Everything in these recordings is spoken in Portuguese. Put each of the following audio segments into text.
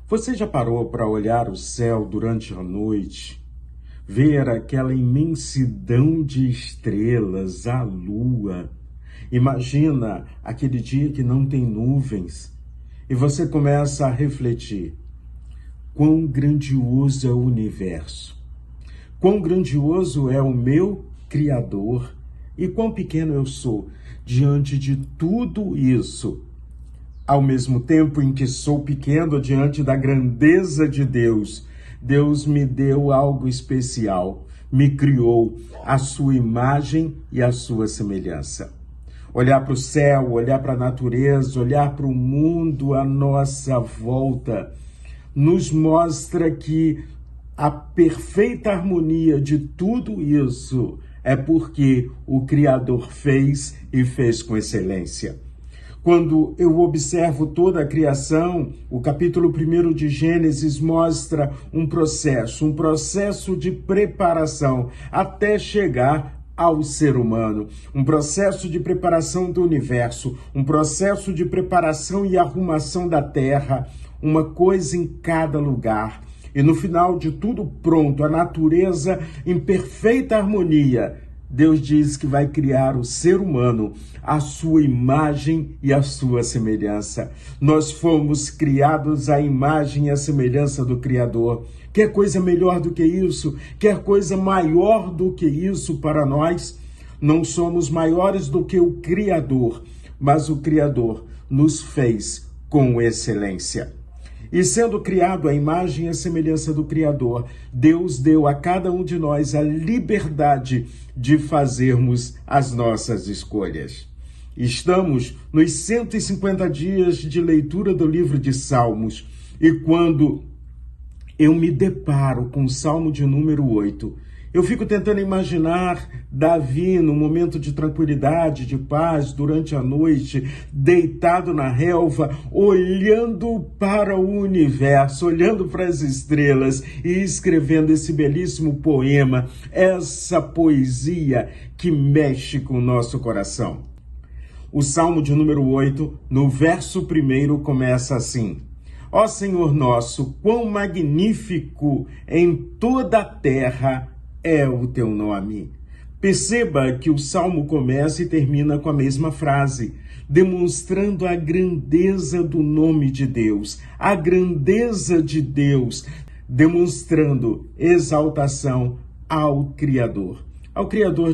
Você já parou para olhar o céu durante a noite? Ver aquela imensidão de estrelas, a lua. Imagina aquele dia que não tem nuvens e você começa a refletir. Quão grandioso é o universo. Quão grandioso é o meu Criador e quão pequeno eu sou diante de tudo isso. Ao mesmo tempo em que sou pequeno diante da grandeza de Deus, Deus me deu algo especial, me criou à sua imagem e à sua semelhança. Olhar para o céu, olhar para a natureza, olhar para o mundo à nossa volta, nos mostra que a perfeita harmonia de tudo isso é porque o Criador fez e fez com excelência. Quando eu observo toda a criação, o capítulo 1 de Gênesis mostra um processo de preparação até chegar ao ser humano, um processo de preparação do universo, um processo de preparação e arrumação da terra, uma coisa em cada lugar. E no final de tudo pronto, a natureza em perfeita harmonia, Deus diz que vai criar o ser humano à sua imagem e à sua semelhança. Nós fomos criados à imagem e à semelhança do Criador. Quer coisa melhor do que isso? Quer coisa maior do que isso para nós? Não somos maiores do que o Criador, mas o Criador nos fez com excelência. E sendo criado à imagem e à semelhança do Criador, Deus deu a cada um de nós a liberdade de fazermos as nossas escolhas. Estamos nos 150 dias de leitura do livro de Salmos, e quando eu me deparo com o Salmo de número 8, eu fico tentando imaginar Davi no momento de tranquilidade, de paz, durante a noite, deitado na relva, olhando para o universo, olhando para as estrelas e escrevendo esse belíssimo poema, essa poesia que mexe com o nosso coração. O Salmo de número 8, no verso 1, começa assim: Ó Senhor nosso, quão magnífico em toda a terra é o teu nome. Perceba que o Salmo começa e termina com a mesma frase, demonstrando a grandeza do nome de Deus, a grandeza de Deus, demonstrando exaltação ao Criador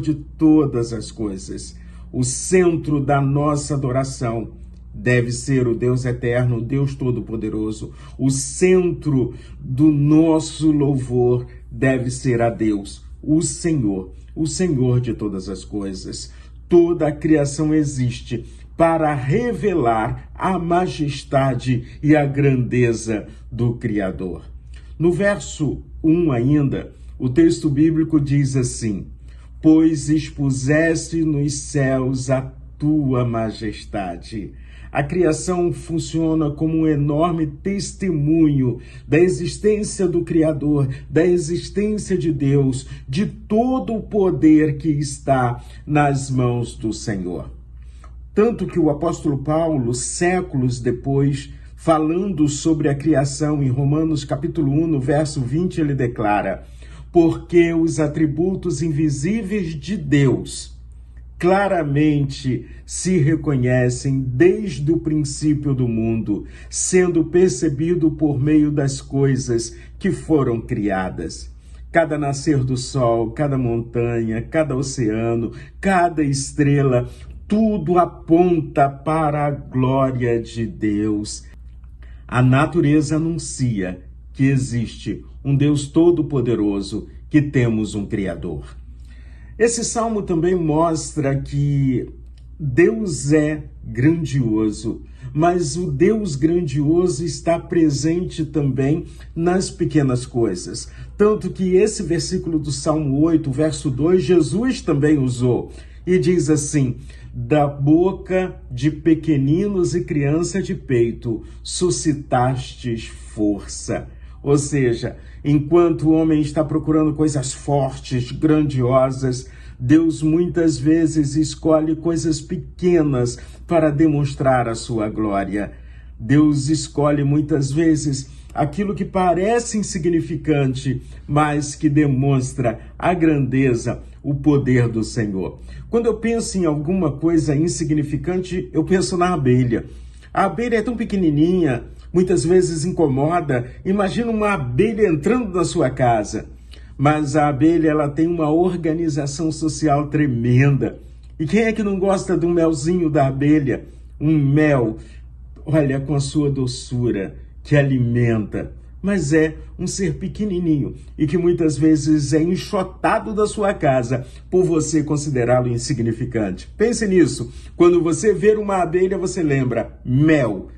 de todas as coisas. O centro da nossa adoração deve ser o Deus eterno, o Deus todo-poderoso. O centro do nosso louvor deve ser a Deus, o Senhor de todas as coisas. Toda a criação existe para revelar a majestade e a grandeza do Criador. No verso 1 ainda, o texto bíblico diz assim: Pois expuseste nos céus a tua majestade. A criação funciona como um enorme testemunho da existência do Criador, da existência de Deus, de todo o poder que está nas mãos do Senhor. Tanto que o apóstolo Paulo, séculos depois, falando sobre a criação em Romanos capítulo 1, no verso 20, ele declara: Porque os atributos invisíveis de Deus claramente se reconhecem desde o princípio do mundo, sendo percebido por meio das coisas que foram criadas. Cada nascer do sol, cada montanha, cada oceano, cada estrela, tudo aponta para a glória de Deus. A natureza anuncia que existe um Deus todo-poderoso, que temos um Criador. Esse salmo também mostra que Deus é grandioso, mas o Deus grandioso está presente também nas pequenas coisas. Tanto que esse versículo do Salmo 8, verso 2, Jesus também usou. E diz assim: da boca de pequeninos e criança de peito suscitastes força. Ou seja, enquanto o homem está procurando coisas fortes, grandiosas, Deus muitas vezes escolhe coisas pequenas para demonstrar a sua glória. Deus escolhe muitas vezes aquilo que parece insignificante, mas que demonstra a grandeza, o poder do Senhor. Quando eu penso em alguma coisa insignificante, eu penso na abelha. A abelha é tão pequenininha, muitas vezes incomoda. Imagina uma abelha entrando na sua casa. Mas a abelha, ela tem uma organização social tremenda. E quem é que não gosta de um melzinho da abelha? Um mel, olha, com a sua doçura, que alimenta. Mas é um ser pequenininho e que muitas vezes é enxotado da sua casa por você considerá-lo insignificante. Pense nisso. Quando você ver uma abelha, você lembra mel,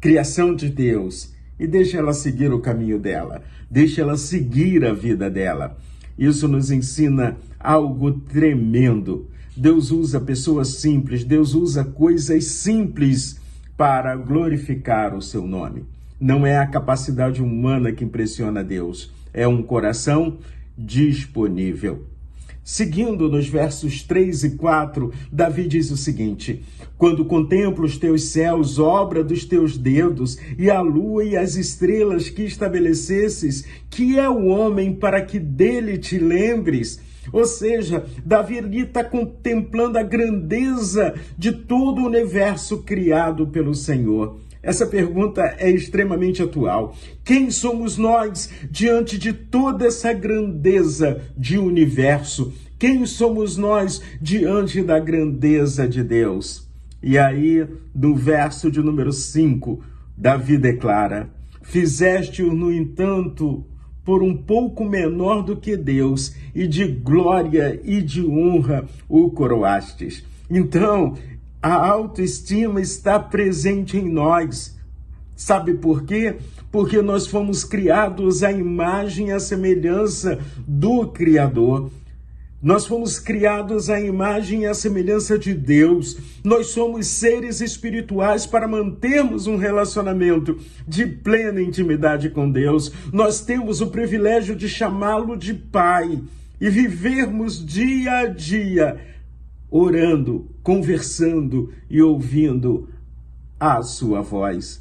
criação de Deus. E deixa ela seguir o caminho dela. Deixa ela seguir a vida dela. Isso nos ensina algo tremendo. Deus usa pessoas simples, Deus usa coisas simples para glorificar o seu nome. Não é a capacidade humana que impressiona Deus, é um coração disponível. Seguindo nos versos 3 e 4, Davi diz o seguinte: quando contemplo os teus céus, obra dos teus dedos, e a lua e as estrelas que estabelecesses, que é o homem para que dele te lembres? Ou seja, Davi está contemplando a grandeza de todo o universo criado pelo Senhor. Essa pergunta é extremamente atual. Quem somos nós diante de toda essa grandeza de universo? Quem somos nós diante da grandeza de Deus? E aí, no verso de número 5, Davi declara: fizeste-o, no entanto, por um pouco menor do que Deus, e de glória e de honra o coroastes. Então, a autoestima está presente em nós. Sabe por quê? Porque nós fomos criados à imagem e à semelhança do Criador. Nós fomos criados à imagem e à semelhança de Deus. Nós somos seres espirituais para mantermos um relacionamento de plena intimidade com Deus. Nós temos o privilégio de chamá-lo de Pai e vivermos dia a dia orando, conversando e ouvindo a sua voz.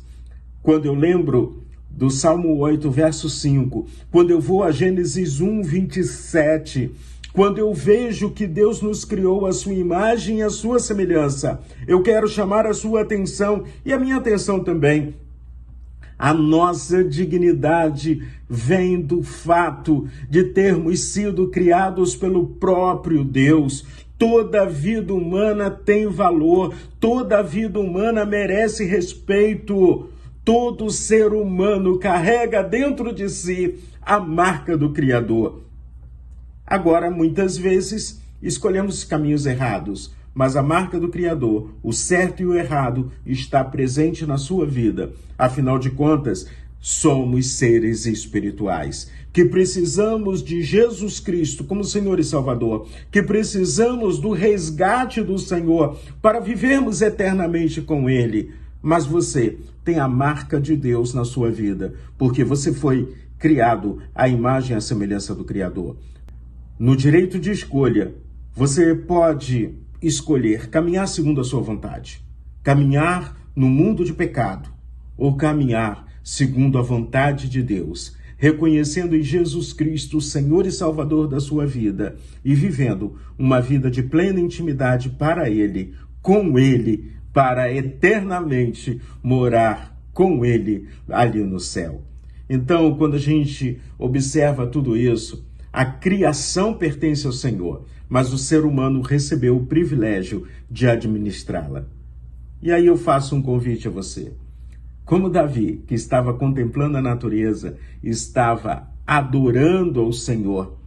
Quando eu lembro do Salmo 8, verso 5, quando eu vou a Gênesis 1, 27, quando eu vejo que Deus nos criou a sua imagem e a sua semelhança, eu quero chamar a sua atenção e a minha atenção também. A nossa dignidade vem do fato de termos sido criados pelo próprio Deus. Toda vida humana tem valor, toda vida humana merece respeito. Todo ser humano carrega dentro de si a marca do Criador. Agora, muitas vezes, escolhemos caminhos errados, mas a marca do Criador, o certo e o errado, está presente na sua vida. Afinal de contas, somos seres espirituais, que precisamos de Jesus Cristo como Senhor e Salvador, que precisamos do resgate do Senhor para vivermos eternamente com Ele. Mas você tem a marca de Deus na sua vida, porque você foi criado à imagem e à semelhança do Criador. No direito de escolha, você pode escolher caminhar segundo a sua vontade, caminhar no mundo de pecado, ou caminhar segundo a vontade de Deus, reconhecendo em Jesus Cristo o Senhor e Salvador da sua vida e vivendo uma vida de plena intimidade para Ele, com Ele, para eternamente morar com Ele ali no céu. Então, quando a gente observa tudo isso, a criação pertence ao Senhor, mas o ser humano recebeu o privilégio de administrá-la. E aí eu faço um convite a você. Como Davi, que estava contemplando a natureza, estava adorando ao Senhor,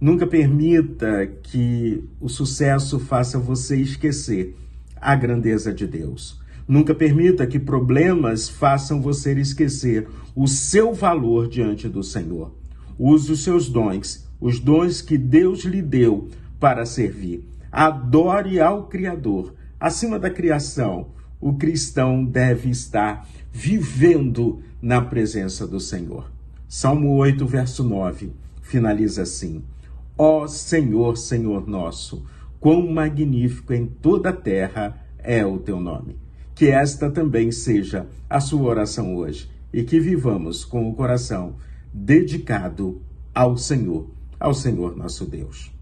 nunca permita que o sucesso faça você esquecer a grandeza de Deus. Nunca permita que problemas façam você esquecer o seu valor diante do Senhor. Use os seus dons, os dons que Deus lhe deu para servir. Adore ao Criador. Acima da criação, o cristão deve estar vivendo na presença do Senhor. Salmo 8, verso 9, finaliza assim: Ó Senhor, Senhor nosso, quão magnífico em toda a terra é o teu nome. Que esta também seja a sua oração hoje e que vivamos com o coração dedicado ao Senhor nosso Deus.